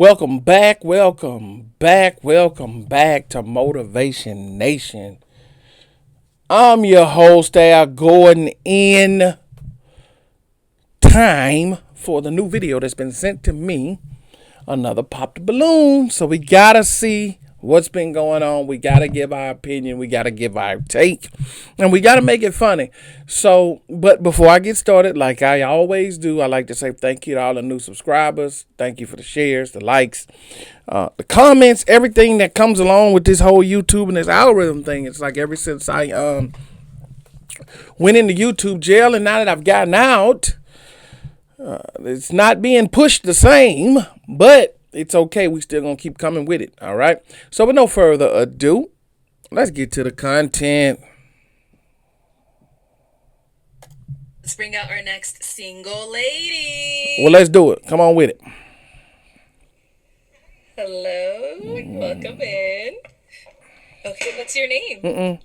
Welcome back to Motivation Nation. I'm your host, Al Gordon, in time for the new video that's been sent to me. Another Pop the Balloon. So we gotta see what's been going on. We gotta give our opinion. We gotta give our take. And we gotta make it funny. So, but before I get started, like I always do, I like to say thank you to all the new subscribers. Thank you for the shares, the likes, the comments, everything that comes along with this whole YouTube and this algorithm thing. It's like ever since I went into YouTube jail, and now that I've gotten out, it's not being pushed the same, but it's okay. We still gonna keep coming with it. All right. So with no further ado, let's get to the content. Let's bring out our next single lady. Well, let's do it. Come on with it. Hello. Welcome in. Okay, what's your name?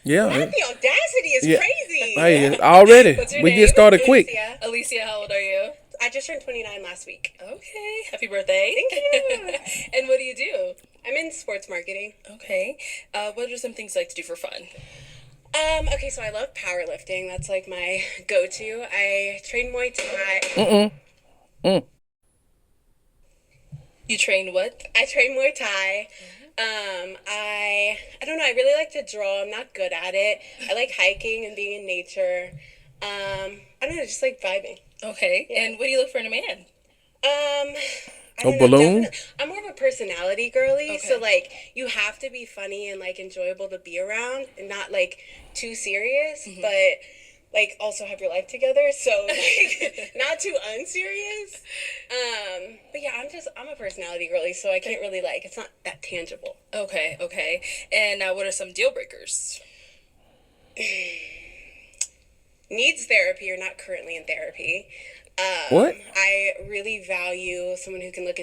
Yeah. The audacity is crazy. Hey, already. What's your We name? get started quick. Alicia, how old are you? I just turned 29 last week. Okay. Happy birthday. Thank you. And what do you do? I'm in sports marketing. Okay. What are some things you like to do for fun? Okay, so I love powerlifting. That's like my go-to. I train Muay Thai. You train what? I train Muay Thai. I don't know. I really like to draw. I'm not good at it. I like hiking and being in nature. I don't know. Just like vibing. Okay. Yeah. And what do you look for in a man? I A don't know, balloon? definitely- I'm more of a personality girly, Okay. so like you have to be funny and like enjoyable to be around, and not like too serious, but like also have your life together. So like not too unserious. But yeah, I'm a personality girly, so I can't really like it's not that tangible. Okay. And what are some deal breakers? Needs therapy or not currently in therapy. What? I really value someone who can look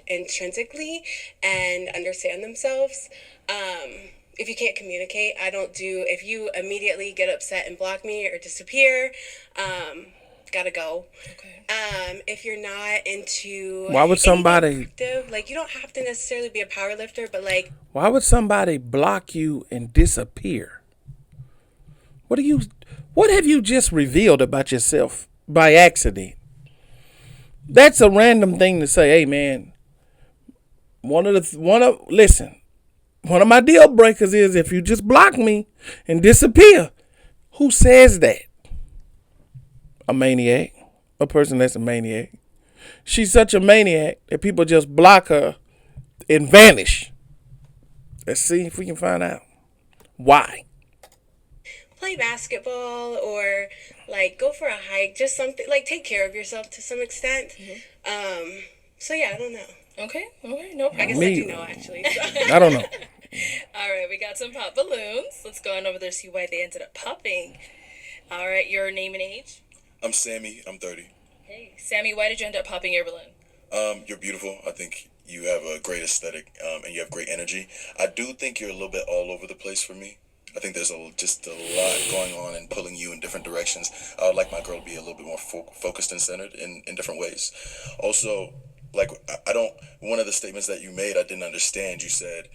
intrinsically and understand themselves. If you can't communicate, I don't do. If you immediately get upset and block me or disappear, gotta go. Okay. If you're not into Why would somebody- anything active, like you don't have to necessarily be a power lifter, but like Why would somebody block you and disappear? What have you just revealed about yourself by accident? That's a random thing to say. Hey man, one of my deal breakers is if you just block me and disappear. Who says that? A maniac. A person that's a maniac. She's such a maniac that people just block her and vanish. Let's see if we can find out why. play basketball or like go for a hike, just something like take care of yourself to some extent. So yeah, I don't know. Okay, no I guess problem. I Me- do know actually. So. I don't know. All right, we got some pop balloons. Let's go on over there, see why they ended up popping. All right, your name and age? I'm Sammy. I'm 30. Hey, Sammy, why did you end up popping your balloon? You're beautiful. I think you have a great aesthetic, and you have great energy. I do think you're a little bit all over the place for me. I think there's just a lot going on and pulling you in different directions. I would like my girl to be a little bit more focused and centered in different ways. Also, like I don't. One of the statements that you made, I didn't understand. You said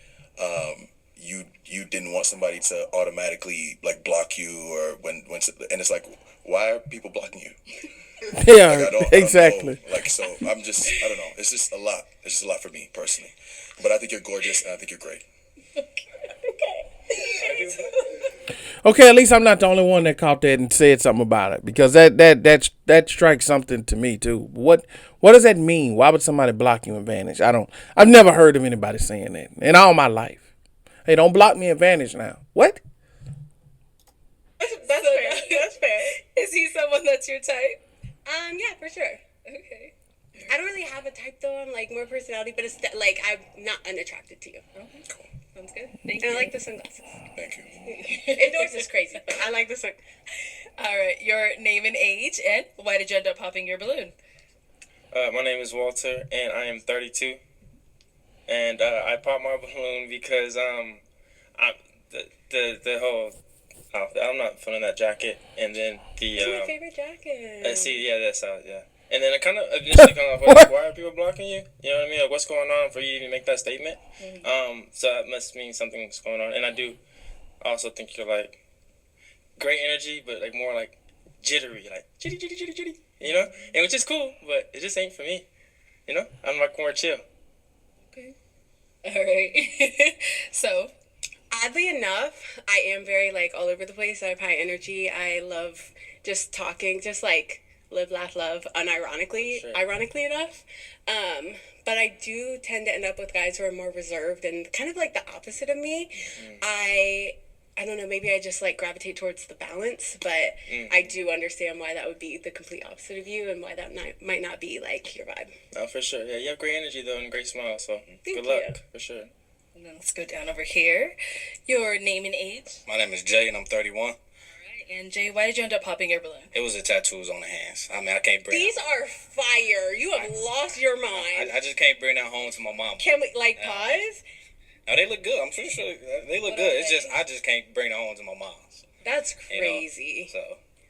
you didn't want somebody to automatically like block you or when and it's like, why are people blocking you? Yeah, Like, I don't exactly. know. Like, so I don't know. It's just a lot. It's just a lot for me personally. But I think you're gorgeous and I think you're great. Okay, at least I'm not the only one that caught that and said something about it, because that strikes something to me too. What does that mean? Why would somebody block you and vanish? I've never heard of anybody saying that in all my life. Hey, don't block me and vanish now. What? That's fair. That's fair. Is he someone that's your type? Yeah, for sure. Okay. I don't really have a type though. I'm like more personality, but it's like I'm not unattracted to you. Okay. Sounds good. Thank And you. I like the sunglasses. Thank you. Indoors is crazy, but I like the sun. All right, your name and age, and why did you end up popping your balloon? My name is Walter, and I am 32. And I popped my balloon because the whole outfit. I'm not feeling that jacket, and then It's my favorite jacket. see, yeah, that's how, yeah. And then it kind of initially kind of like, why are people blocking you? You know what I mean? Like, what's going on for you to even make that statement? So that must mean something's going on. And I do also think you're like great energy, but like more like jittery, like jitty, jitty, jitty, jitty. You know, and which is cool, but it just ain't for me. You know, I'm like more chill. Okay. All right. So, Oddly enough, I am very like all over the place. I have high energy. I love just talking, just like live, laugh, love, unironically, Sure. ironically enough. But I do tend to end up with guys who are more reserved and kind of like the opposite of me. I don't know, maybe I just like gravitate towards the balance, but I do understand why that would be the complete opposite of you and why that might not be like your vibe. Oh, for sure. Yeah, you have great energy though and a great smile. So Thank good you. luck for sure. and then let's go down over here. Your name and age. My name is Jay, and I'm 31. All right. And Jay, why did you end up popping your balloon? It was the tattoos on the hands. I mean, I can't bring. These are fire. You have lost your mind. I just can't bring that home to my mom. Can we like pause? No, they look good. I'm pretty sure they look good. It's just I just can't bring it home to my mom's. That's You know? crazy. So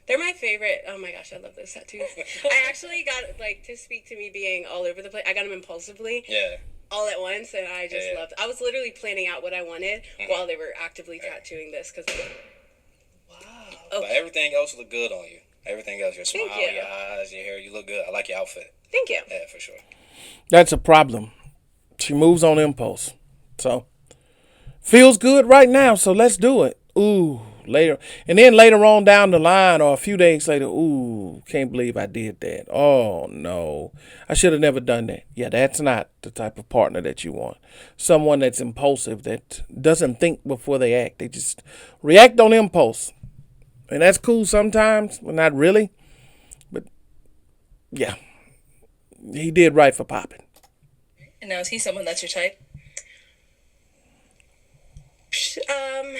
They're my favorite. Oh my gosh, I love those tattoos. I actually got like to speak to me being all over the place. I got them impulsively, yeah, all at once, and I just Yeah. loved. I was literally planning out what I wanted while they were actively tattooing this because. Wow. but everything else look good on you. Everything else, your smile, Thank you. your eyes, your hair, you look good. I like your outfit. Thank you. Yeah, for sure. That's a problem. She moves on impulse. So, feels good right now, so let's do it. Ooh, later. And then later on down the line or a few days later, ooh, can't believe I did that. Oh, no. I should have never done that. Yeah, that's not the type of partner that you want. Someone that's impulsive, that doesn't think before they act. They just react on impulse. And that's cool sometimes, but not really. But, yeah. He did right for popping. And now is he someone that's your type?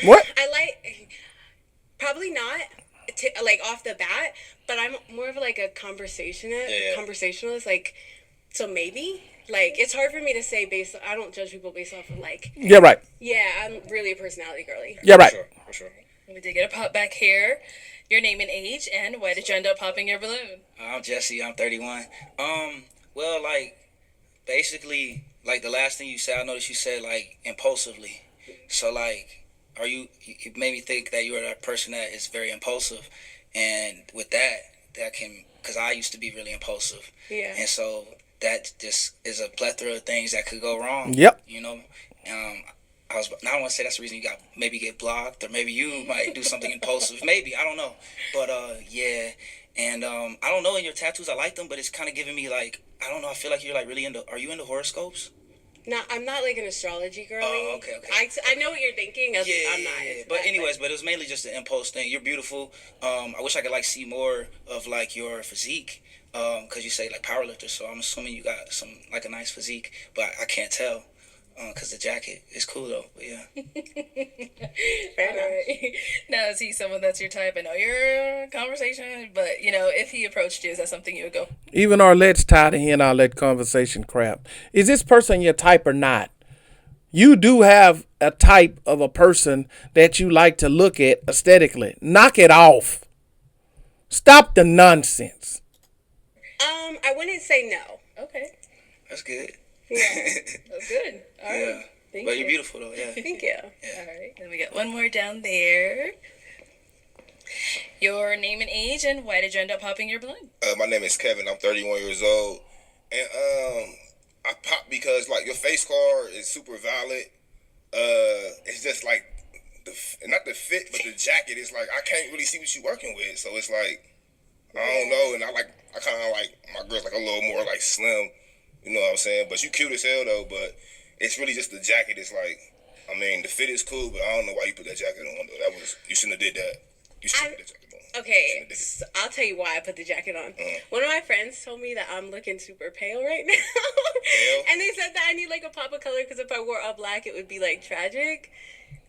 What? I like probably not like off the bat, but I'm more of like a conversationalist. Like, so maybe like it's hard for me to say based. I don't judge people based off of like. Yeah, right. Yeah, I'm really a personality girly. Yeah, right. For sure. We did get a pop back here. Your name and age, and why did you end up popping your balloon? I'm Jesse. I'm 31. Well, like basically, like the last thing you said, I noticed you said like impulsively. So like, are you? It made me think that you are that person that is very impulsive, and with that can, because I used to be really impulsive. Yeah. And so that just is a plethora of things that could go wrong. Yep. You know, I don't want to say that's the reason you got maybe get blocked, or maybe you might do something impulsive. Maybe, I don't know. But yeah. And I don't know, in your tattoos I like them, but it's kind of giving me like, I don't know, I feel like you're like really into, are you into horoscopes? No, I'm not like an astrology girly. Oh, okay. I know what you're thinking. I'm not. Into But that, anyways, but it was mainly just an impulse thing. You're beautiful. I wish I could like see more of like your physique, because you say like powerlifter, so I'm assuming you got some like a nice physique, but I can't tell. Because the jacket is cool though, but yeah. Fair enough. Alright. Now is he someone that's your type? I know you're a conversation, but you know, if he approached you, is that something you would go? Even Arlette's tired of hearing all that conversation crap. Is this person your type or not? You do have a type of a person that you like to look at aesthetically. Knock it off. Stop the nonsense. I wouldn't say no. Okay, That's good. Yeah. that's good. All right. Yeah. Thank But you. you're beautiful though, yeah. Thank you. All right. Then we got one more down there. Your name and age, and why did you end up popping your balloon? My name is Kevin. I'm 31 years old, and I pop because like your face card is super valid. It's just like not the fit, but the jacket is like I can't really see what you're working with. So it's like I don't know, and I kind of like my girl's like a little more like slim. You know what I'm saying? But you cute as hell though. But it's really just the jacket. It's like, I mean, the fit is cool, but I don't know why you put that jacket on though. You shouldn't have did that. You shouldn't have put that jacket on. Okay, so I'll tell you why I put the jacket on. One of my friends told me that I'm looking super pale right now. Pale? And they said that I need like a pop of color because if I wore all black, it would be like tragic.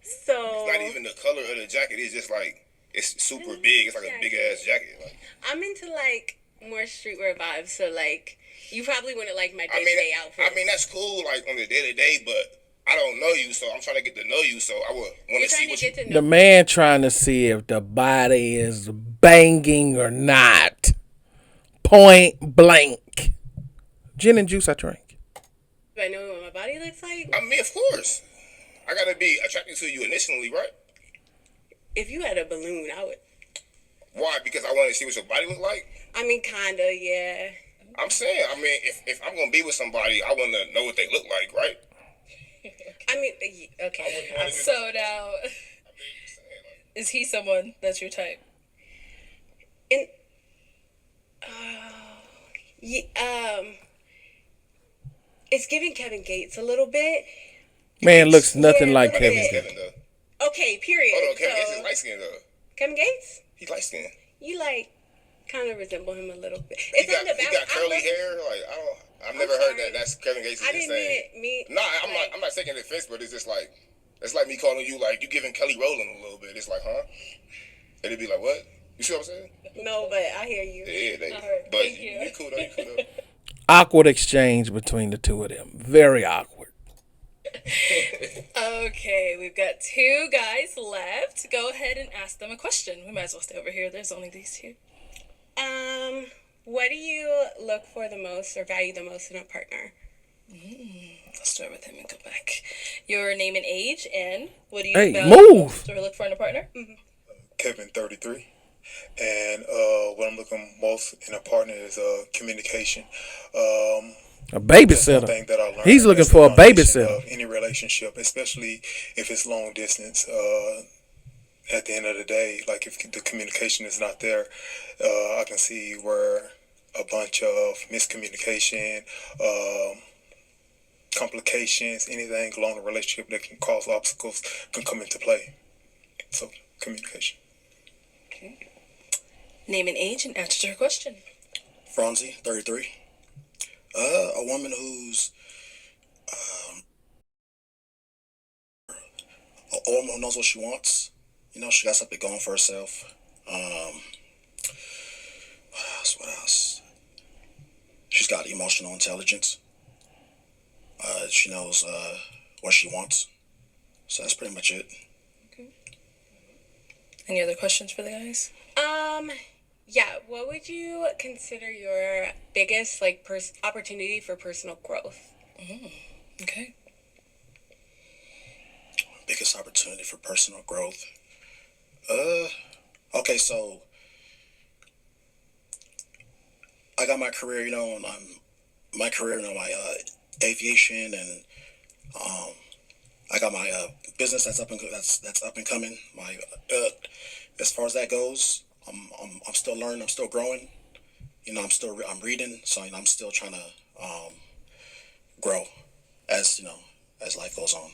So It's not even the color of the jacket. It's just like it's super big. It's like a big ass jacket. Like, I'm into like more streetwear vibes. So like you probably wouldn't like my I mean, day-to-day outfit. I mean that's cool like on the day to day, but I don't know you, so I'm trying to get to know you. So I would want You're to see trying to what you. get to know. The man trying to see if the body is banging or not. Point blank. Gin and juice I drink. Do I know what my body looks like? I mean, of course. I gotta be attracted to you initially, right? If you had a balloon, I would. Why? Because I want to see what your body look like. I mean, kinda, yeah. I'm saying, I mean, if I'm gonna be with somebody, I want to know what they look like, right? I mean, okay. So now, is he someone that's your type? In, it's giving Kevin Gates a little bit. Man looks nothing Yeah, like look at Kevin it. Gates. Kevin though. Okay, period. Hold on, Kevin So- Gates is light skinned though. Kevin Gates? He's light skinned. You kind of resemble him a little bit. He It's on got, the he back. got curly hair. Like I've never heard sorry. that. That's Kevin Gates. I didn't saying. mean No, I'm not taking offense, but it's just like it's like me calling you like you giving Kelly Rowland a little bit. It's like, huh? It'd be like, what? You see what I'm saying? No, but I hear you. Yeah, All right, but thank you. you cool though. You cool though. Awkward exchange between the two of them. Very awkward. Okay, we've got two guys left. Go ahead and ask them a question. We might as well stay over here. There's only these two. What do you look for the most or value the most in a partner? I'll start with him and go back. Your name and age, and what do you Hey, value move. most or look for in a partner? Kevin, 33. And what I'm looking most in a partner is communication. A That's one babysitter. thing that I learned. He's looking That's the for a foundation babysitter. of any relationship, especially if it's long distance. At the end of the day, like if the communication is not there, I can see where a bunch of miscommunication, complications, anything along the relationship that can cause obstacles can come into play. So communication. Okay. Name and age and answer to her question. Franzi, 33. A woman who's a woman who knows what she wants. You know, she got something going for herself. What else? She's got emotional intelligence. She knows what she wants. So that's pretty much it. Any other questions for the guys? Yeah. What would you consider your biggest opportunity for personal growth? Okay. Biggest opportunity for personal growth. Okay, so I got my career, and my aviation, and I got my business that's up and coming. My as far as that goes, I'm still learning, I'm still growing. I'm reading, so I'm still trying to grow as as life goes on.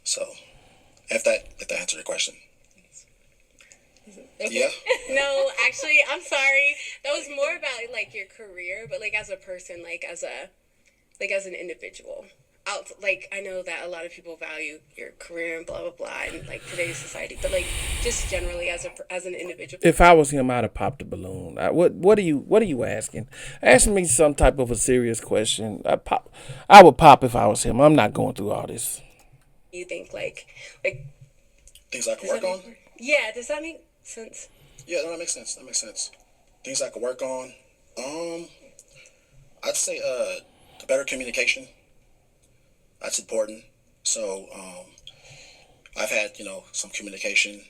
So if that answered your question. Yeah. No, actually, I'm sorry. That was more about your career, but as a person, as an individual. I know that a lot of people value your career and blah blah blah in today's society, but just generally as an individual. If I was him, I'd have popped the balloon. What are you asking? Ask me some type of a serious question. I would pop if I was him. I'm not going through all this. You think Things I can work on? Yeah, does that make sense? Yeah, that makes sense. Things I can work on. I'd say the better communication. That's important. So I've had some communication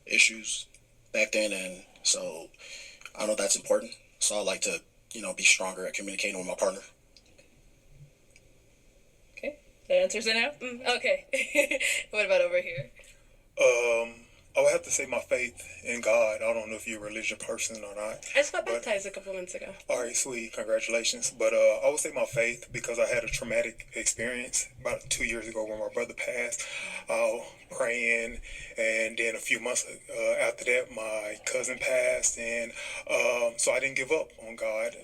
issues back then, and so I know that's important. So I like to be stronger at communicating with my partner. Okay. That answers it now? Okay. What about over here? I would have to say my faith in God. I don't know if you're a religious person or not. I just got baptized a couple months ago. All right, sweet. Congratulations. But I would say my faith because I had a traumatic experience about 2 years ago when my brother passed. Praying, and then a few months after that, my cousin passed, and so I didn't give up on God.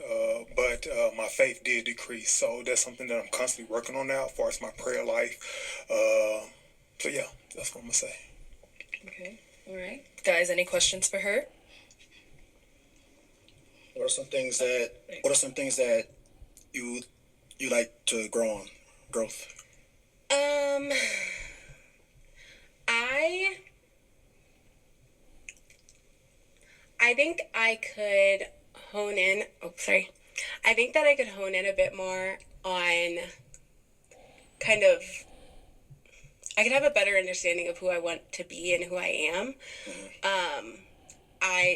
But my faith did decrease. So that's something that I'm constantly working on now as far as my prayer life. So yeah, that's what I'm gonna say. Okay. All right. Guys, any questions for her? What are some things that you like to growth? I think I could hone in. Oh, sorry. I think that I could hone in a bit more on kind of. I could have a better understanding of who I want to be and who I am.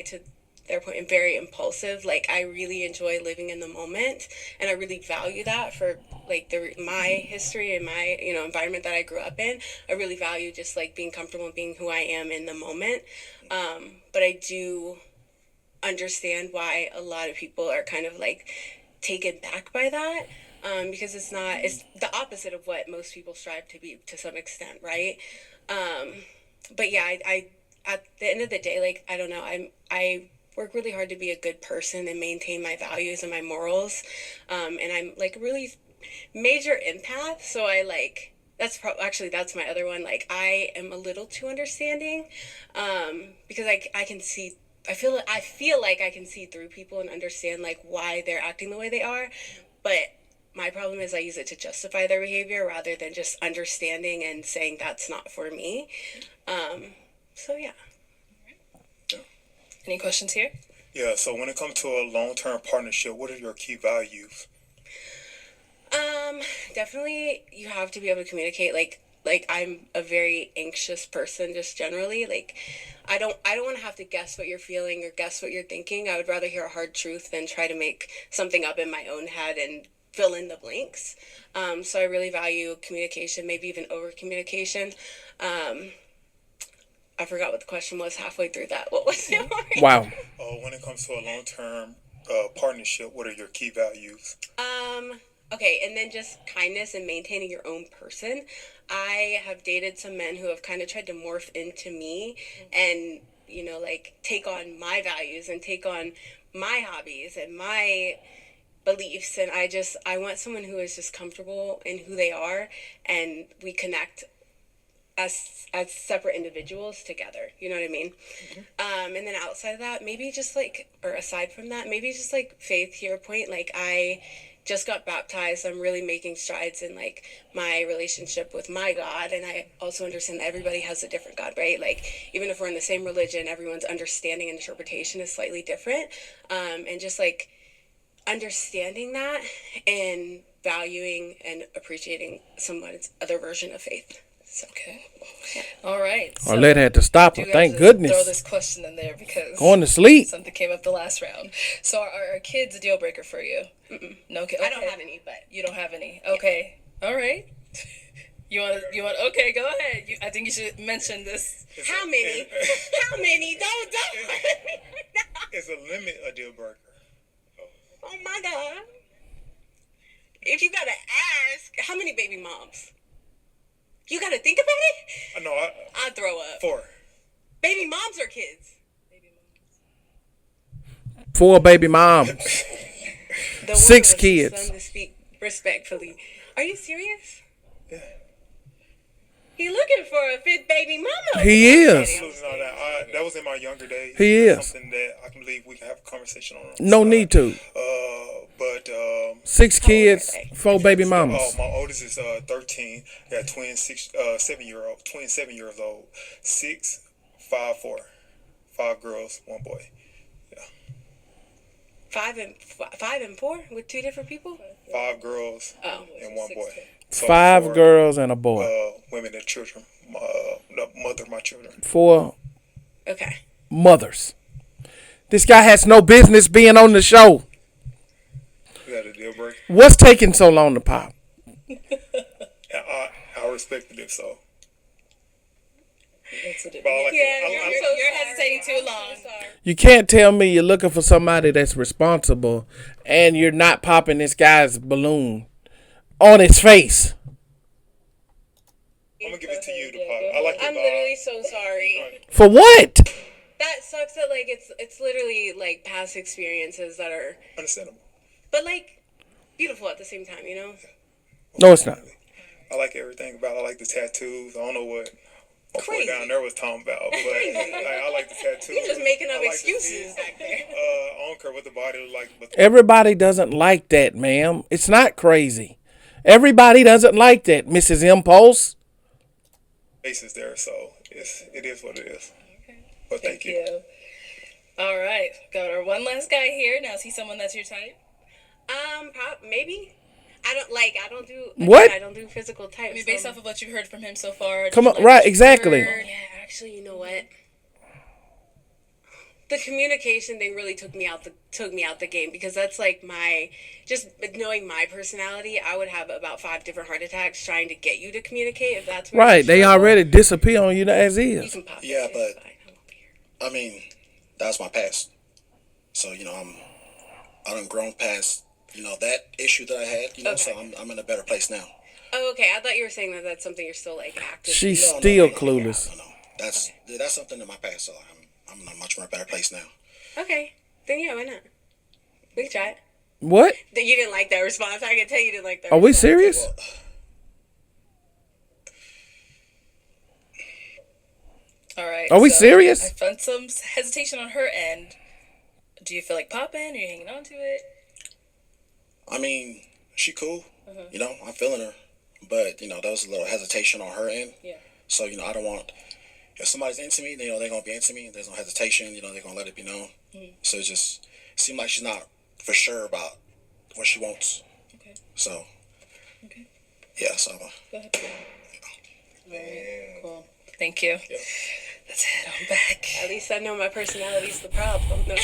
To their point, am very impulsive. Like, I really enjoy living in the moment, and I really value that for like my history and my environment that I grew up in. I really value just like being comfortable and being who I am in the moment. But I do understand why a lot of people are kind of like taken back by that. Because it's the opposite of what most people strive to be to some extent, right? But yeah, I at the end of the day, like, I don't know, I work really hard to be a good person and maintain my values and my morals, and I'm like a really major empath, so I like actually that's my other one. Like, I am a little too understanding, because I can see. I feel like I can see through people and understand like why they're acting the way they are, but my problem is I use it to justify their behavior rather than just understanding and saying that's not for me. So yeah. Any questions here? Yeah, so when it comes to a long-term partnership, what are your key values? Definitely you have to be able to communicate. Like I'm a very anxious person just generally. Like, I don't want to have to guess what you're feeling or guess what you're thinking. I would rather hear a hard truth than try to make something up in my own head and fill in the blanks. So I really value communication, maybe even over communication. I forgot what the question was halfway through that. What was it? Wow. When it comes to a long-term partnership, what are your key values? Okay, and then just kindness and maintaining your own person. I have dated some men who have kind of tried to morph into me and, like, take on my values and take on my hobbies and my beliefs. And I want someone who is just comfortable in who they are, and we connect as separate individuals together. You know what I mean? And then outside of that, maybe just like, or aside from that, maybe just like faith, to your point. Like, I just got baptized. I'm really making strides in like my relationship with my God. And I also understand that everybody has a different God, right? Like, even if we're in the same religion, everyone's understanding and interpretation is slightly different. And just like understanding that and valuing and appreciating someone's other version of faith. So. Okay. All right. So Arlette had to stop her. you Thank guys goodness. throw this question in there because Going to sleep. something came up the last round. So are kids a deal breaker for you? No kid. I don't have any, but You don't have any. Okay. All right. You want? Okay, go ahead. I think you should mention this. how many? How many? Don't. Is a limit a deal breaker? Oh my God! If you gotta ask, how many baby moms? You gotta think about it. No, I'd throw up. 4. Baby moms or kids? 4 baby moms. The 6 one was kids. son to speak respectfully. Are you serious? Yeah. He looking for a 5th baby mama. He is. Absolutely not. That was in my younger days. He That's is. something that I can believe we can have a conversation on. No need to. But 6 kids, 4 baby oh, mamas. my oldest is 13. I got twin 7 years old. 6, 5, 4. 5 girls, 1 boy. Yeah. 5 and 4 with 2 different people. 5 girls and 1 boy. So 5 4, girls and a boy. women and children. The mother of my children. 4 Okay. mothers. This guy has no business being on the show. Is that a deal breaker? What's taking so long to pop? I respected it, so. That's what it But I like You're hesitating too long. You can't tell me you're looking for somebody that's responsible and you're not popping this guy's balloon on his face. I'm gonna give it to you to pop. I like your I'm vibe. literally so sorry. For what? That sucks that like it's literally like past experiences that are, Understandable. but like beautiful at the same time, you know? No, it's not. I like everything about it. I like the tattoos. I don't know what my boy Crazy. down there was talking about, but I like the tattoos. You're just making up I like the excuses feet. back there. I don't care what the body looks like, but Everybody doesn't like that, ma'am. It's not crazy. Everybody doesn't like that, Mrs. Impulse. the face is there, so it is what it is. But thank you. All right, got our one last guy here. Now, is he someone that's your type? Maybe. I don't do. What? Again, I don't do physical types. I mean, based off of what you've heard from him so far. Come did on, you like right, what you exactly. heard? Yeah, actually, you know what? The communication thing really took me out the game, because that's like just knowing my personality, I would have about 5 different heart attacks trying to get you to communicate, if that's where Right, you they struggle. already disappear on you as You is. can pop Yeah, it, but- it's fine, I won't be here. I mean, that's my past. So I done grown past that issue that I had. So Okay. I'm in a better place now. Oh, okay. I thought you were saying that that's something you're still like active. She's No, still no, clueless. No. That's something in my past. So I'm in a much more better place now. Okay, then yeah, why not? We can try it. What? You didn't like that response. I can tell you didn't like that. Are we response. serious? Well, All right. Are we so serious? I found some hesitation on her end. Do you feel like popping? Are you hanging on to it? I mean, she cool. I'm feeling her, but there was a little hesitation on her end. Yeah. So I don't want, if somebody's into me, they're gonna be into me. There's no hesitation. They're gonna let it be known. So it just seemed like she's not for sure about what she wants. Okay. So Okay. yeah, so Go ahead. All right. Cool. Thank you. Let's head on back. At least I know my personality's the problem. No.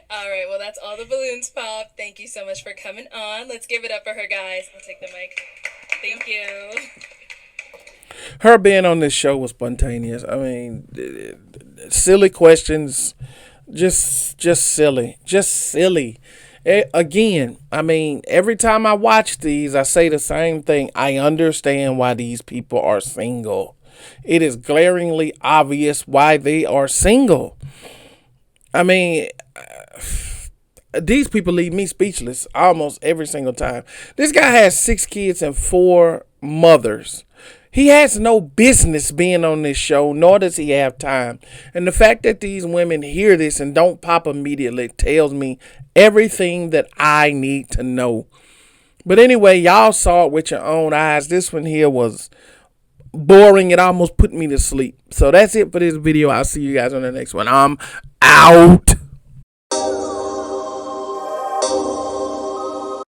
All right. Well, that's all the balloons popped. Thank you so much for coming on. Let's give it up for her, guys. I'll take the mic. Thank you. Her being on this show was spontaneous. I mean, silly questions, just silly, Again, I mean, every time I watch these, I say the same thing. I understand why these people are single. It is glaringly obvious why they are single. I mean, these people leave me speechless almost every single time. This guy has 6 kids and 4 mothers. He has no business being on this show, nor does he have time. And the fact that these women hear this and don't pop immediately tells me everything that I need to know. But anyway, y'all saw it with your own eyes. This one here was boring. It almost put me to sleep. So that's it for this video. I'll see you guys on the next one. I'm out.